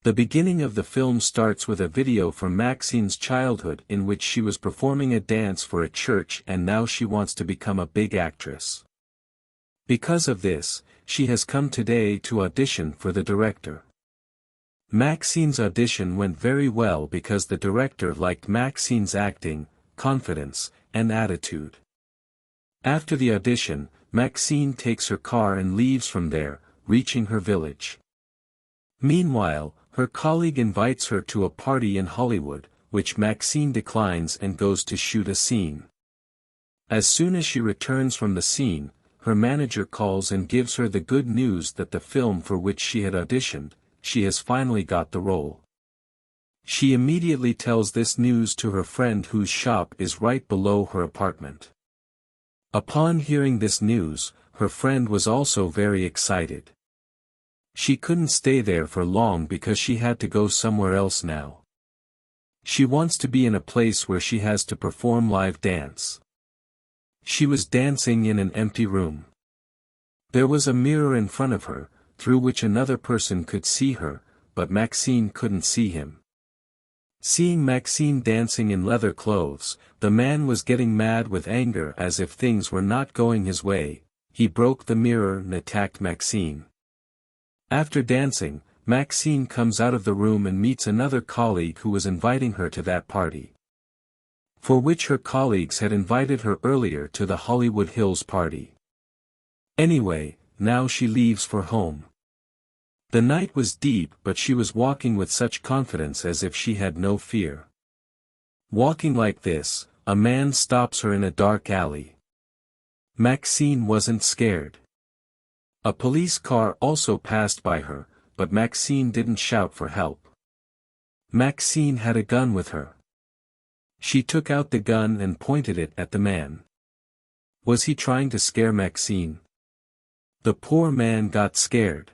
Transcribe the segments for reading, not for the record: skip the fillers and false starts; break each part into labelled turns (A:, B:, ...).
A: The beginning of the film starts with a video from MaXXXine's childhood in which she was performing a dance for a church and now she wants to become a big actress. Because of this, she has come today to audition for the director. MaXXXine's audition went very well because the director liked MaXXXine's acting, confidence, and attitude. After the audition, MaXXXine takes her car and leaves from there, reaching her village. Meanwhile, her colleague invites her to a party in Hollywood, which MaXXXine declines and goes to shoot a scene. As soon as she returns from the scene, her manager calls and gives her the good news that the film for which she had auditioned, she has finally got the role. She immediately tells this news to her friend whose shop is right below her apartment. Upon hearing this news, her friend was also very excited. She couldn't stay there for long because she had to go somewhere else now. She wants to be in a place where she has to perform live dance. She was dancing in an empty room. There was a mirror in front of her, through which another person could see her, but MaXXXine couldn't see him. Seeing MaXXXine dancing in leather clothes, the man was getting mad with anger as if things were not going his way. He broke the mirror and attacked MaXXXine. After dancing, MaXXXine comes out of the room and meets another colleague who was inviting her to that party, for which her colleagues had invited her earlier to the Hollywood Hills party. Anyway, now she leaves for home. The night was deep but she was walking with such confidence as if she had no fear. Walking like this, a man stops her in a dark alley. MaXXXine wasn't scared. A police car also passed by her, but MaXXXine didn't shout for help. MaXXXine had a gun with her. She took out the gun and pointed it at the man. Was he trying to scare MaXXXine? The poor man got scared.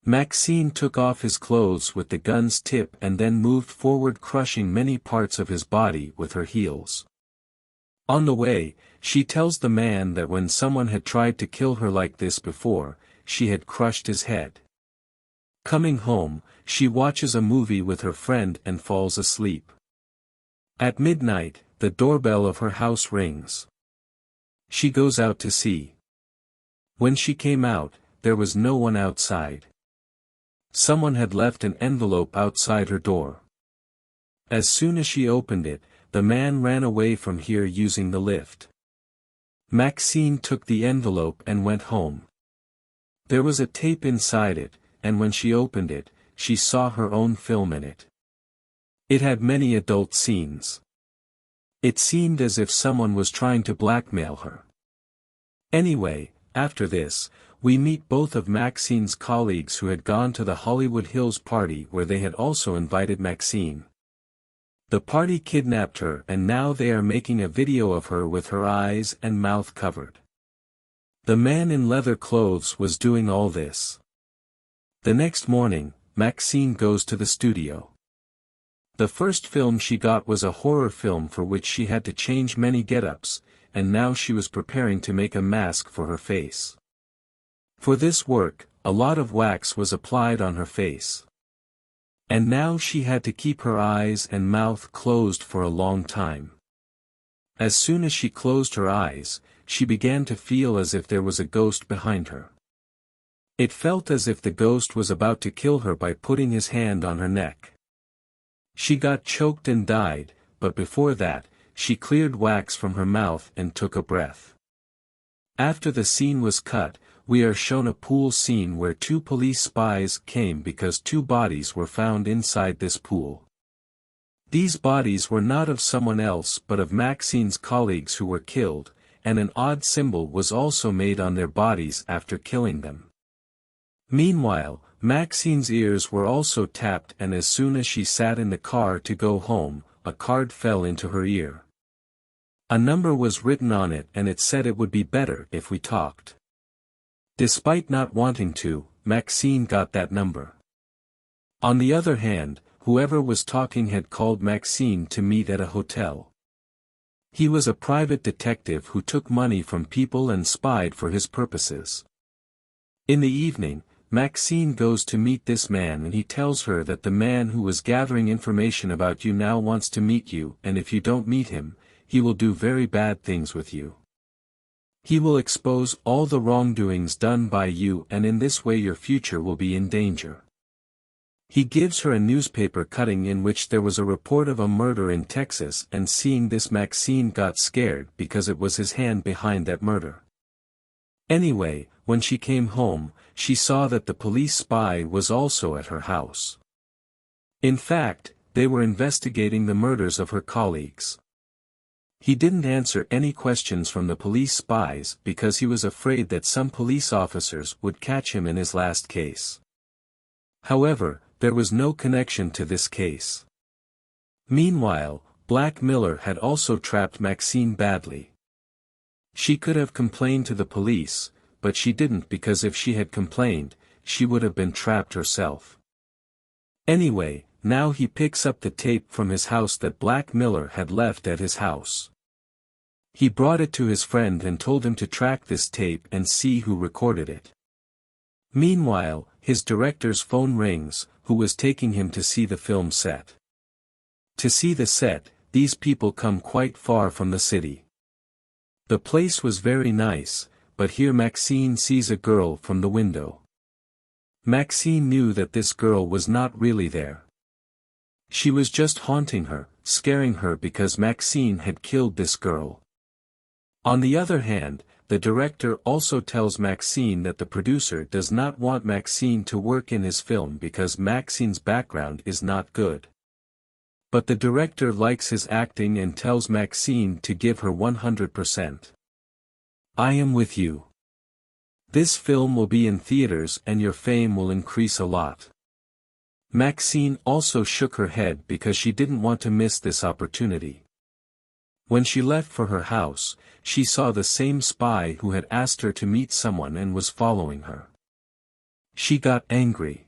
A: MaXXXine took off his clothes with the gun's tip and then moved forward, crushing many parts of his body with her heels. On the way, she tells the man that when someone had tried to kill her like this before, she had crushed his head. Coming home, she watches a movie with her friend and falls asleep. At midnight, the doorbell of her house rings. She goes out to see. When she came out, there was no one outside. Someone had left an envelope outside her door. As soon as she opened it, the man ran away from here using the lift. MaXXXine took the envelope and went home. There was a tape inside it, and when she opened it, she saw her own film in it. It had many adult scenes. It seemed as if someone was trying to blackmail her. Anyway, after this, we meet both of MaXXXine's colleagues who had gone to the Hollywood Hills party where they had also invited MaXXXine. The party kidnapped her and now they are making a video of her with her eyes and mouth covered. The man in leather clothes was doing all this. The next morning, MaXXXine goes to the studio. The first film she got was a horror film for which she had to change many get-ups, and now she was preparing to make a mask for her face. For this work, a lot of wax was applied on her face. And now she had to keep her eyes and mouth closed for a long time. As soon as she closed her eyes, she began to feel as if there was a ghost behind her. It felt as if the ghost was about to kill her by putting his hand on her neck. She got choked and died, but before that, she cleared wax from her mouth and took a breath. After the scene was cut, we are shown a pool scene where two police spies came because two bodies were found inside this pool. These bodies were not of someone else but of MaXXXine's colleagues who were killed, and an odd symbol was also made on their bodies after killing them. Meanwhile, MaXXXine's ears were also tapped, and as soon as she sat in the car to go home, a card fell into her ear. A number was written on it and it said it would be better if we talked. Despite not wanting to, MaXXXine got that number. On the other hand, whoever was talking had called MaXXXine to meet at a hotel. He was a private detective who took money from people and spied for his purposes. In the evening, Maxine goes to meet this man and he tells her that the man who was gathering information about you now wants to meet you, and if you don't meet him, he will do very bad things with you. He will expose all the wrongdoings done by you, and in this way your future will be in danger. He gives her a newspaper cutting in which there was a report of a murder in Texas, and seeing this Maxine got scared because it was his hand behind that murder. Anyway, when she came home, she saw that the police spy was also at her house. In fact, they were investigating the murders of her colleagues. He didn't answer any questions from the police spies because he was afraid that some police officers would catch him in his last case. However, there was no connection to this case. Meanwhile, Black Miller had also trapped Maxine badly. She could have complained to the police, but she didn't because if she had complained, she would have been trapped herself. Anyway, now he picks up the tape from his house that Black Miller had left at his house. He brought it to his friend and told him to track this tape and see who recorded it. Meanwhile, his director's phone rings, who was taking him to see the film set. To see the set, these people come quite far from the city. The place was very nice, but here Maxine sees a girl from the window. Maxine knew that this girl was not really there. She was just haunting her, scaring her because Maxine had killed this girl. On the other hand, the director also tells Maxine that the producer does not want Maxine to work in his film because Maxine's background is not good. But the director likes his acting and tells Maxine to give her 100%. I am with you. This film will be in theaters and your fame will increase a lot. Maxine also shook her head because she didn't want to miss this opportunity. When she left for her house, she saw the same spy who had asked her to meet someone and was following her. She got angry.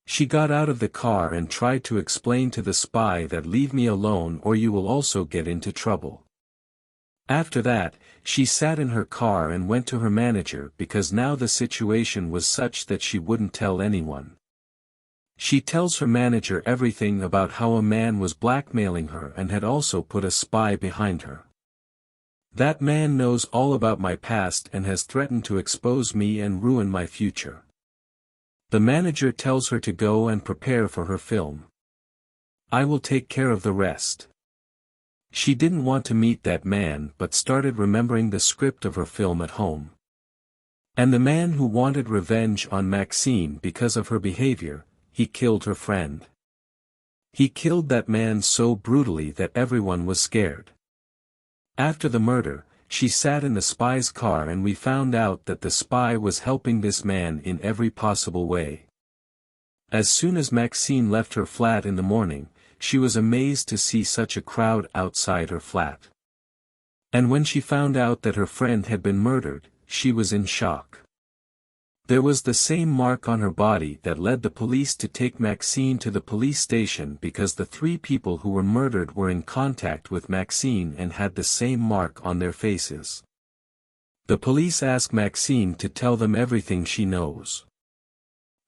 A: She got out of the car and tried to explain to the spy that leave me alone or you will also get into trouble. After that, she sat in her car and went to her manager because now the situation was such that she wouldn't tell anyone. She tells her manager everything about how a man was blackmailing her and had also put a spy behind her. That man knows all about my past and has threatened to expose me and ruin my future. The manager tells her to go and prepare for her film. I will take care of the rest. She didn't want to meet that man but started remembering the script of her film at home. And the man who wanted revenge on Maxine because of her behavior, he killed her friend. He killed that man so brutally that everyone was scared. After the murder, she sat in the spy's car and we found out that the spy was helping this man in every possible way. As soon as Maxine left her flat in the morning, she was amazed to see such a crowd outside her flat. And when she found out that her friend had been murdered, she was in shock. There was the same mark on her body that led the police to take Maxine to the police station because the 3 people who were murdered were in contact with Maxine and had the same mark on their faces. The police asked Maxine to tell them everything she knows.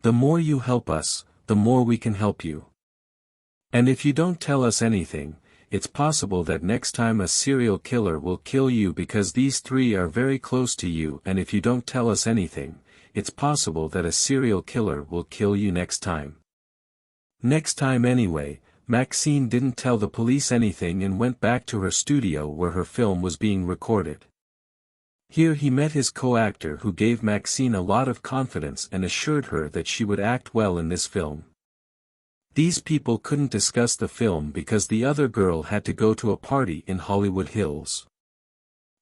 A: The more you help us, the more we can help you. And if you don't tell us anything, it's possible that next time a serial killer will kill you because these 3 are very close to you, and if you don't tell us anything, it's possible that a serial killer will kill you next time. Next time anyway, Maxine didn't tell the police anything and went back to her studio where her film was being recorded. Here he met his co-actor who gave Maxine a lot of confidence and assured her that she would act well in this film. These people couldn't discuss the film because the other girl had to go to a party in Hollywood Hills.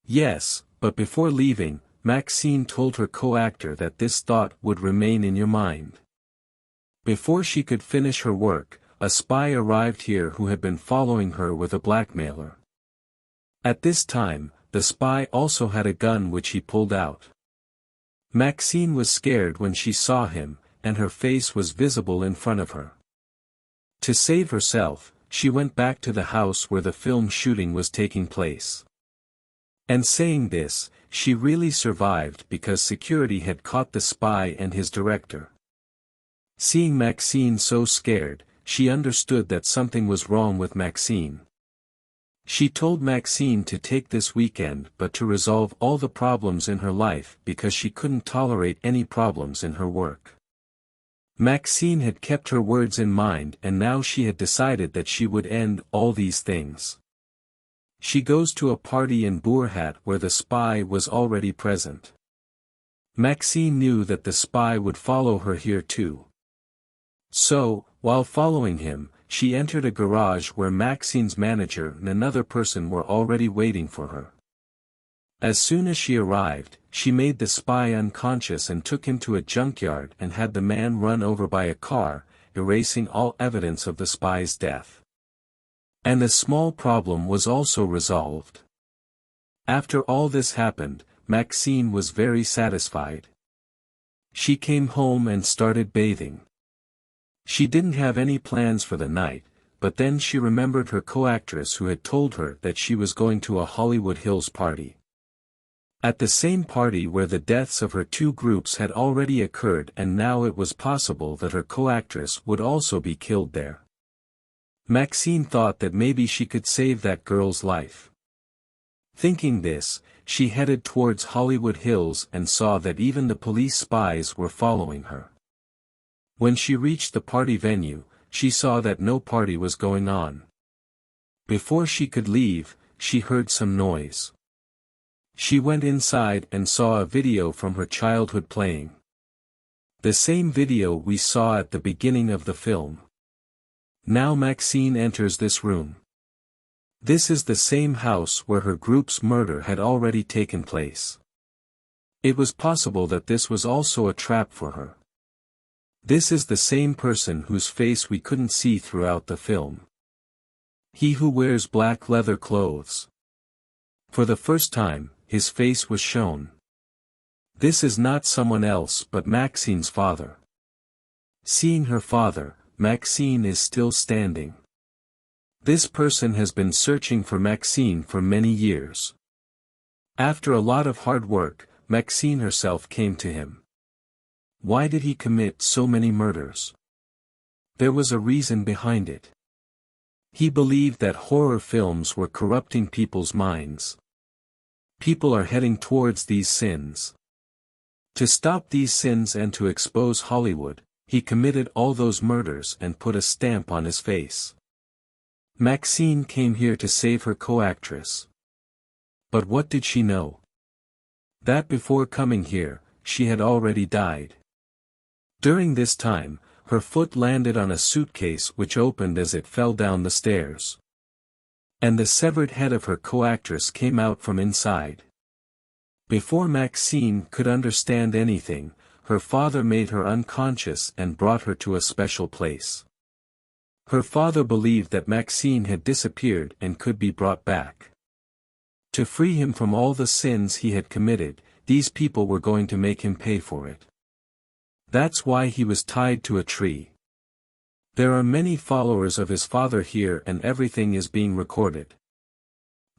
A: Yes, but before leaving, Maxine told her co-actor that this thought would remain in your mind. Before she could finish her work, a spy arrived here who had been following her with a blackmailer. At this time, the spy also had a gun which he pulled out. Maxine was scared when she saw him, and her face was visible in front of her. To save herself, she went back to the house where the film shooting was taking place. And saying this, She really survived because security had caught the spy and his director. Seeing MaXXXine so scared, she understood that something was wrong with MaXXXine. She told MaXXXine to take this weekend but to resolve all the problems in her life because she couldn't tolerate any problems in her work. MaXXXine had kept her words in mind and now she had decided that she would end all these things. She goes to a party in Burhat where the spy was already present. MaXXXine knew that the spy would follow her here too. So, while following him, she entered a garage where MaXXXine's manager and another person were already waiting for her. As soon as she arrived, she made the spy unconscious and took him to a junkyard and had the man run over by a car, erasing all evidence of the spy's death. And a small problem was also resolved. After all this happened, MaXXXine was very satisfied. She came home and started bathing. She didn't have any plans for the night, but then she remembered her co-actress who had told her that she was going to a Hollywood Hills party. At the same party where the deaths of her two groups had already occurred and now it was possible that her co-actress would also be killed there. MaXXXine thought that maybe she could save that girl's life. Thinking this, she headed towards Hollywood Hills and saw that even the police spies were following her. When she reached the party venue, she saw that no party was going on. Before she could leave, she heard some noise. She went inside and saw a video from her childhood playing. The same video we saw at the beginning of the film. Now MaXXXine enters this room. This is the same house where her group's murder had already taken place. It was possible that this was also a trap for her. This is the same person whose face we couldn't see throughout the film. He who wears black leather clothes. For the first time, his face was shown. This is not someone else but MaXXXine's father. Seeing her father, MaXXXine is still standing. This person has been searching for MaXXXine for many years. After a lot of hard work, MaXXXine herself came to him. Why did he commit so many murders? There was a reason behind it. He believed that horror films were corrupting people's minds. People are heading towards these sins. To stop these sins and to expose Hollywood, he committed all those murders and put a stamp on his face. MaXXXine came here to save her co-actress. But what did she know? That before coming here, she had already died. During this time, her foot landed on a suitcase which opened as it fell down the stairs. And the severed head of her co-actress came out from inside. Before MaXXXine could understand anything, her father made her unconscious and brought her to a special place. Her father believed that MaXXXine had disappeared and could be brought back. To free him from all the sins he had committed, these people were going to make him pay for it. That's why he was tied to a tree. There are many followers of his father here and everything is being recorded.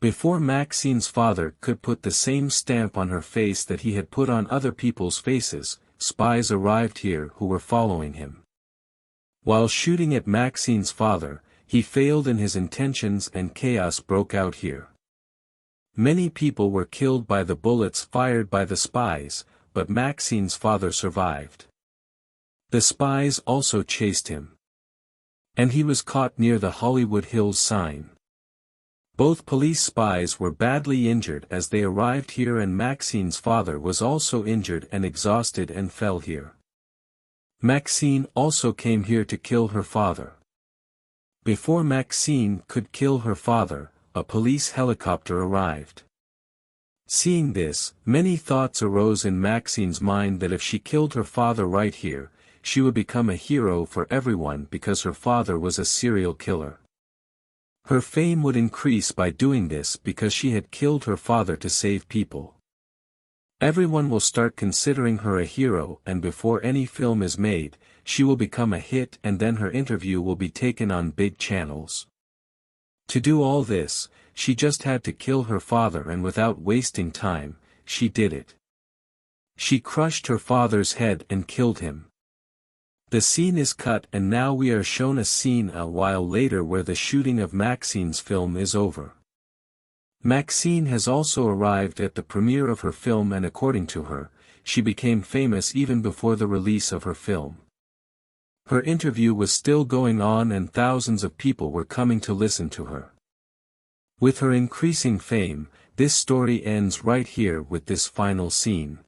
A: Before MaXXXine's father could put the same stamp on her face that he had put on other people's faces, spies arrived here who were following him. While shooting at MaXXXine's father, he failed in his intentions and chaos broke out here. Many people were killed by the bullets fired by the spies, but MaXXXine's father survived. The spies also chased him. And he was caught near the Hollywood Hills sign. Both police spies were badly injured as they arrived here and MaXXXine's father was also injured and exhausted and fell here. MaXXXine also came here to kill her father. Before MaXXXine could kill her father, a police helicopter arrived. Seeing this, many thoughts arose in MaXXXine's mind that if she killed her father right here, she would become a hero for everyone because her father was a serial killer. Her fame would increase by doing this because she had killed her father to save people. Everyone will start considering her a hero and before any film is made, she will become a hit and then her interview will be taken on big channels. To do all this, she just had to kill her father and without wasting time, she did it. She crushed her father's head and killed him. The scene is cut and now we are shown a scene a while later where the shooting of MaXXXine's film is over. MaXXXine has also arrived at the premiere of her film and according to her, she became famous even before the release of her film. Her interview was still going on and thousands of people were coming to listen to her. With her increasing fame, this story ends right here with this final scene.